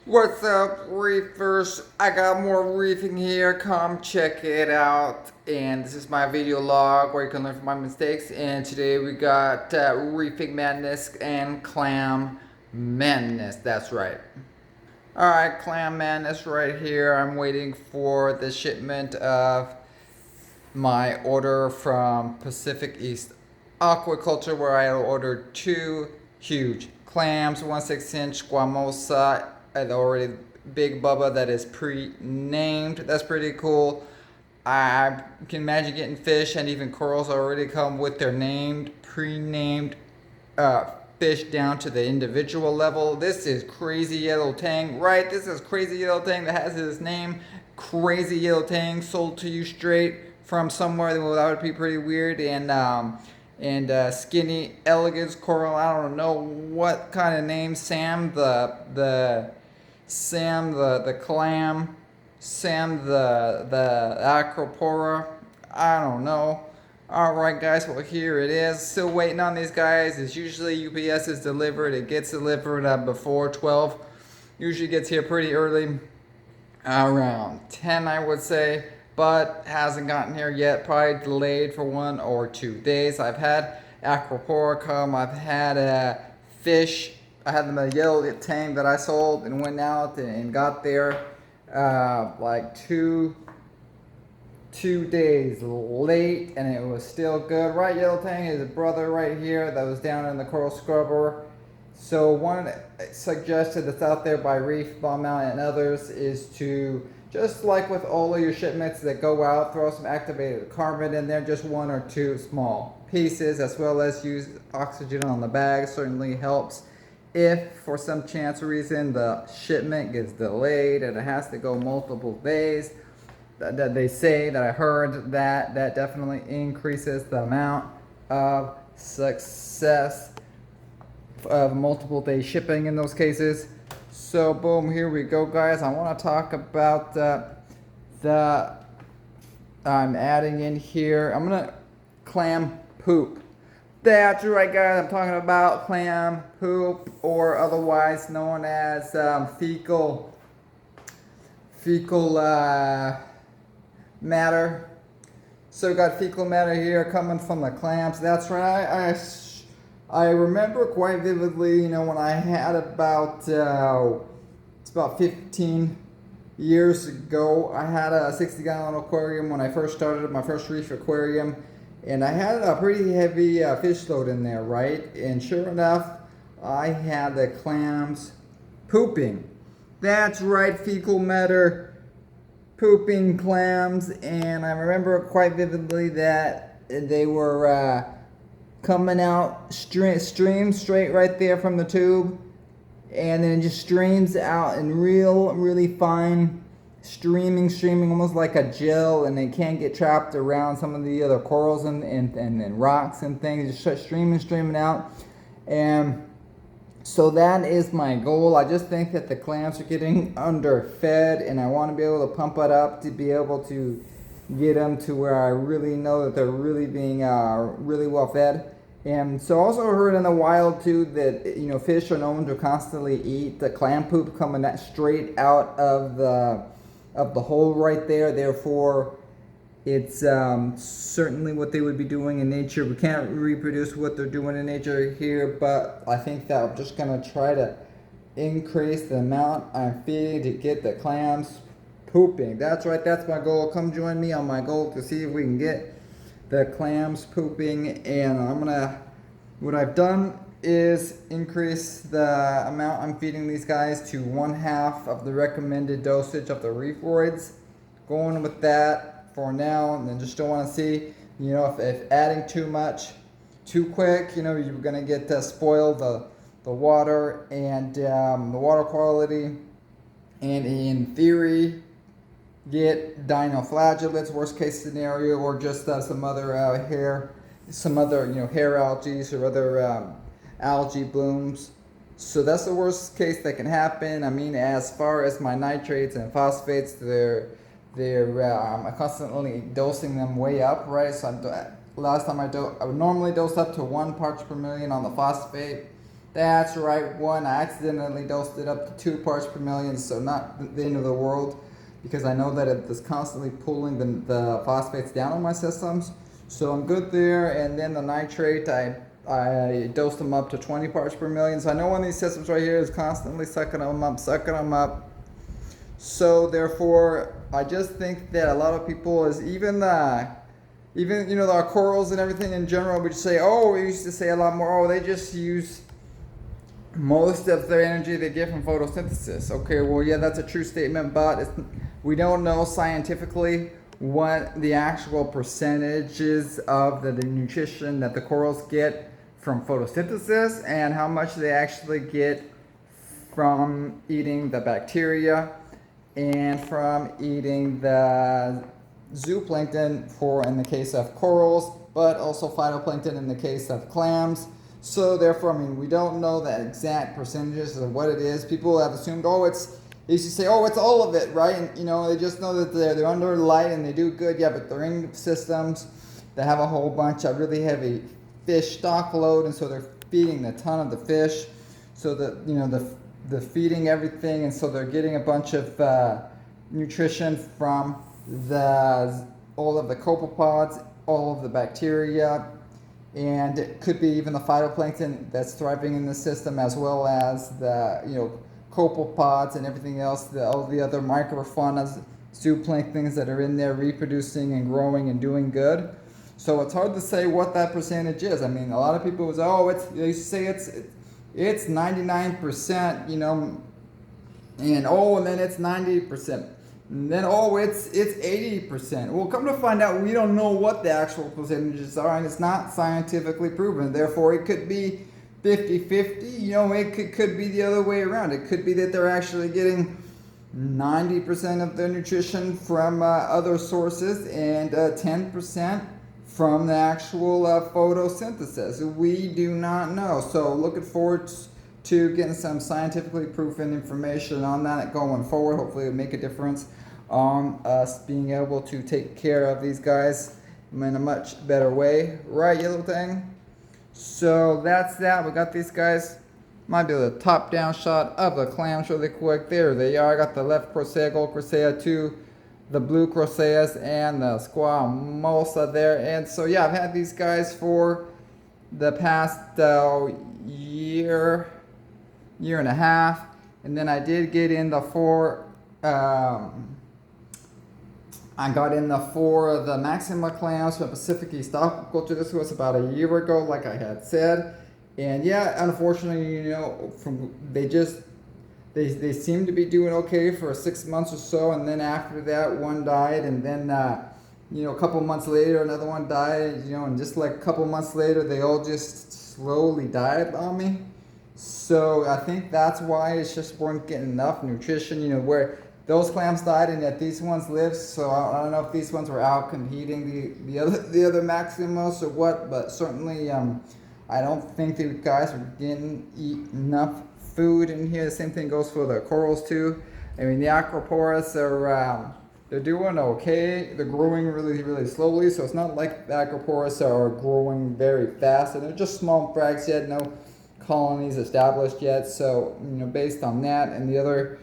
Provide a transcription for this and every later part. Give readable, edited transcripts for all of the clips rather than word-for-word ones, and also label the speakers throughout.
Speaker 1: What's up, reefers? I got more reefing here. Come check it out. And this is my video log where you can learn from my mistakes. And today we got Reefing Madness and Clam Madness. That's right. Alright, Clam Madness right here. I'm waiting for the shipment of my order from Pacific East Aquaculture, where I ordered two huge clams, 1/6" squamosa, and already big bubba that is pre-named. That's pretty cool. I can imagine getting fish and even corals already come with their named, pre-named fish down to the individual level. This is Crazy Yellow Tang, right? This is Crazy Yellow Tang that has his name, Crazy Yellow Tang, sold to you straight from somewhere. Well, that would be pretty weird. And Skinny Elegance Coral. I don't know what kind of name. Sam the clam, Sam the acropora. I don't know. Alright guys, well here it is. Still waiting on these guys. It's usually UPS is delivered. It gets delivered before 12. Usually gets here pretty early. Around 10 I would say. But hasn't gotten here yet. Probably delayed for 1 or 2 days. I've had acropora come. I've had a fish. I had the yellow tang that I sold and went out and got there like two days late, and it was still good. Right, Yellow Tang is a brother right here that was down in the coral scrubber. So one suggestion that's out there by Reef Mountain and others is to, just like with all of your shipments that go out, throw some activated carbon in there, just 1 or 2 small pieces, as well as use oxygen on the bag. Certainly helps. If for some chance reason the shipment gets delayed and it has to go multiple days, that they say, that I heard, that definitely increases the amount of success of multiple day shipping in those cases. So boom, here we go guys. I want to talk about the I'm adding in here. I'm gonna clam poop. That's right guys, I'm talking about clam poop, or otherwise known as fecal matter. So we got fecal matter here coming from the clams. That's right. I remember quite vividly, when I had it's about 15 years ago, I had a 60-gallon aquarium when I first started my first reef aquarium, and I had a pretty heavy fish load in there, right? And sure enough, I had the clams pooping. That's right, fecal matter pooping clams. And I remember quite vividly that they were coming out stream straight right there from the tube, and then it just streams out in really fine streaming, almost like a gel, and they can't get trapped around some of the other corals and rocks and things. Just streaming out. And so that is my goal. I just think that the clams are getting underfed, and I want to be able to pump it up to be able to get them to where I really know that they're really being really well fed. And so also heard in the wild too that fish are known to constantly eat the clam poop coming straight out of the hole right there. Therefore, it's certainly what they would be doing in nature. We can't reproduce what they're doing in nature here, but I think that I'm just going to try to increase the amount I'm feeding to get the clams pooping. That's right, that's my goal. Come join me on my goal to see if we can get the clams pooping. And what I've done is increase the amount I'm feeding these guys to 1/2 of the recommended dosage of the reefroids. Going with that for now, and then just don't want to see, if adding too much too quick, you're going to get spoil the water and the water quality, and in theory get dinoflagellates, worst case scenario, or just some other hair algae or other algae blooms. So that's the worst case that can happen. I mean, as far as my nitrates and phosphates, they're constantly dosing them way up, right? So last time I would normally dose up to 1 parts per million on the phosphate, That's right, one. I accidentally dosed it up to 2 parts per million, so not the end of the world, because I know that it is constantly pulling the phosphates down on my systems. So I'm good there. And then the nitrate, I dosed them up to 20 parts per million. So I know one of these systems right here is constantly sucking them up. So therefore, I just think that a lot of people is even our corals and everything in general, we just say, oh, we used to say a lot more, oh, they just use most of their energy they get from photosynthesis. Okay, well, yeah, that's a true statement, but we don't know scientifically what the actual percentages of the nutrition that the corals get from photosynthesis and how much they actually get from eating the bacteria and from eating the zooplankton in the case of corals, but also phytoplankton in the case of clams. So therefore, I mean, we don't know the exact percentages of what it is. People have assumed, they used to say, it's all of it, right? And they just know that they're under light and they do good. Yeah, but they're in systems that have a whole bunch of really heavy fish stock load, and so they're feeding a ton of the fish. So that they're feeding everything, and so they're getting a bunch of nutrition from all of the copepods, all of the bacteria, and it could be even the phytoplankton that's thriving in the system, as well as the copepods and everything else, all the other microfaunas, zooplanktons that are in there reproducing and growing and doing good. So it's hard to say what that percentage is. I mean, a lot of people say, they say it's 99%, and then it's 90%. And then, it's 80%. Well, come to find out, we don't know what the actual percentages are, and it's not scientifically proven. Therefore, it could be 50-50. It could be the other way around. It could be that they're actually getting 90% of their nutrition from other sources and 10% from the actual photosynthesis. We do not know. So looking forward to getting some scientifically proven information on that going forward. Hopefully it'll make a difference on us being able to take care of these guys in a much better way. Right, yellow thing? So that's that. We got these guys. Might be the top down shot of the clams really quick. There they are. I got the left crocea, gold crocea, 2 the blue croceas, and the squamosa there. And so yeah, I've had these guys for the past year and a half, and then I did get in the 4 I got in the 4 of the Maxima clams from Pacific East Aquaculture. This was about a year ago, like I had said. And yeah, unfortunately, they seem to be doing okay for 6 months or so, and then after that, one died, and then a couple months later, another one died, and just like a couple months later, they all just slowly died on me. So I think that's why it's just weren't getting enough nutrition, where those clams died and yet these ones lived. So I don't know if these ones were out competing the other Maximos or what, but certainly I don't think the guys are getting enough food in here. The same thing goes for the corals too. I mean, the acroporas are they're doing okay. They're growing really, really slowly. So it's not like the acroporas are growing very fast, and they're just small frags yet. No colonies established yet. So based on that and the other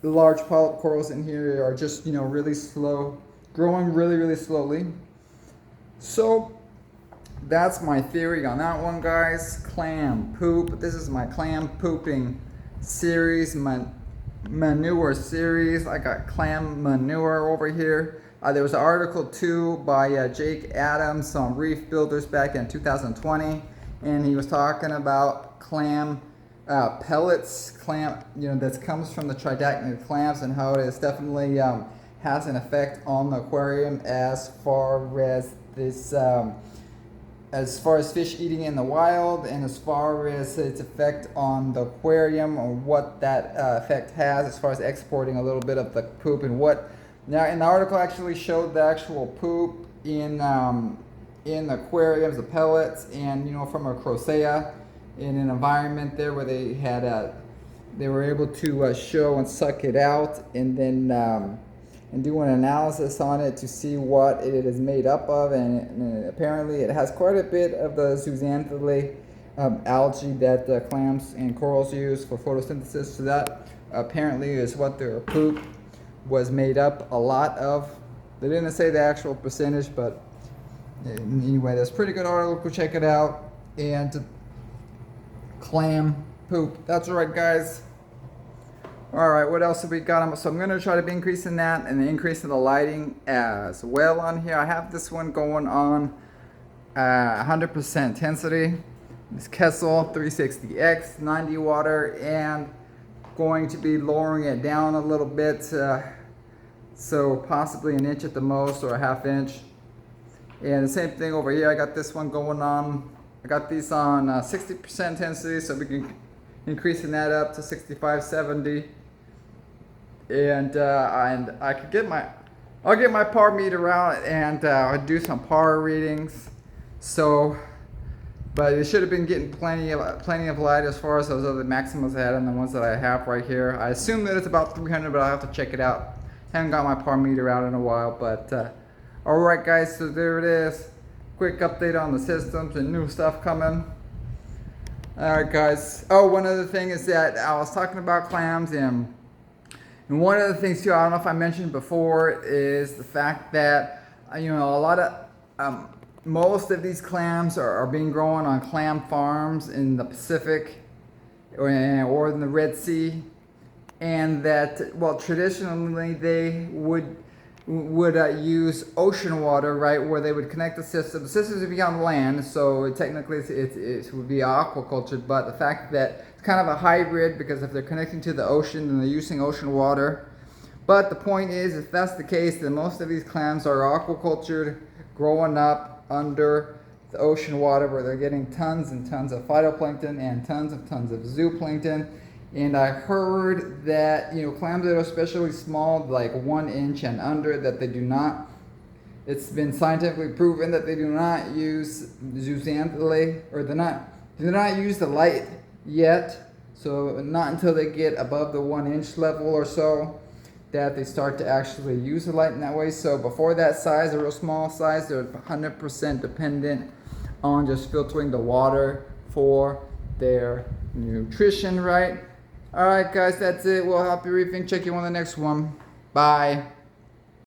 Speaker 1: large polyp corals in here are just really slow, growing really, really slowly. So that's my theory on that one, guys. Clam poop. This is my clam pooping series, my manure series. I got clam manure over here. There was an article too by Jake Adams on Reef Builders back in 2020, and he was talking about clam pellets, that comes from the tridacnid clams, and how it is definitely has an effect on the aquarium as far as fish eating in the wild, and as far as its effect on the aquarium, or what that effect has as far as exporting a little bit of the poop. And the article actually showed the actual poop in aquariums, the pellets, and from a crocea in an environment there where they had they were able to show and suck it out, and then and do an analysis on it to see what it is made up of, and apparently it has quite a bit of the zooxanthellae algae that clams and corals use for photosynthesis. So that apparently is what their poop was made up a lot of. They didn't say the actual percentage, but anyway, that's a pretty good article. Go check it out. And clam poop. That's right, guys. All right, what else have we got? So I'm going to try to be increasing that and increasing the lighting as well on here. I have this one going on 100% intensity. This Kessel 360X 90 water, and going to be lowering it down a little bit, so possibly an inch at the most or a half inch. And the same thing over here. I got this one going on. I got these on 60% intensity, so we can increasing that up to 65, 70. And I could get I'll get my par meter out and I'll do some par readings. So, but it should have been getting plenty of light as far as those other maximums I had and the ones that I have right here. I assume that it's about 300, but I'll have to check it out. Haven't got my par meter out in a while, but all right, guys. So there it is. Quick update on the systems and new stuff coming. Alright, guys. Oh, one other thing is that I was talking about clams, and one of the things too, I don't know if I mentioned before, is the fact that a lot of most of these clams are being grown on clam farms in the Pacific or in the Red Sea, and that traditionally they would use ocean water, right, where they would connect the system. The systems would be on land, so technically it would be aquaculture, but the fact that it's kind of a hybrid, because if they're connecting to the ocean, then they're using ocean water. But the point is, if that's the case, then most of these clams are aquacultured, growing up under the ocean water, where they're getting tons and tons of phytoplankton and tons of zooplankton. And I heard that, clams that are especially small, like 1 inch and under, that they do not, it's been scientifically proven that they do not use zooxanthellae, or do not use the light yet. So not until they get above the 1 inch level or so that they start to actually use the light in that way. So before that size, a real small size, they're 100% dependent on just filtering the water for their nutrition, right? Alright, guys, that's it. We'll help you reefing. Check you on the next one. Bye.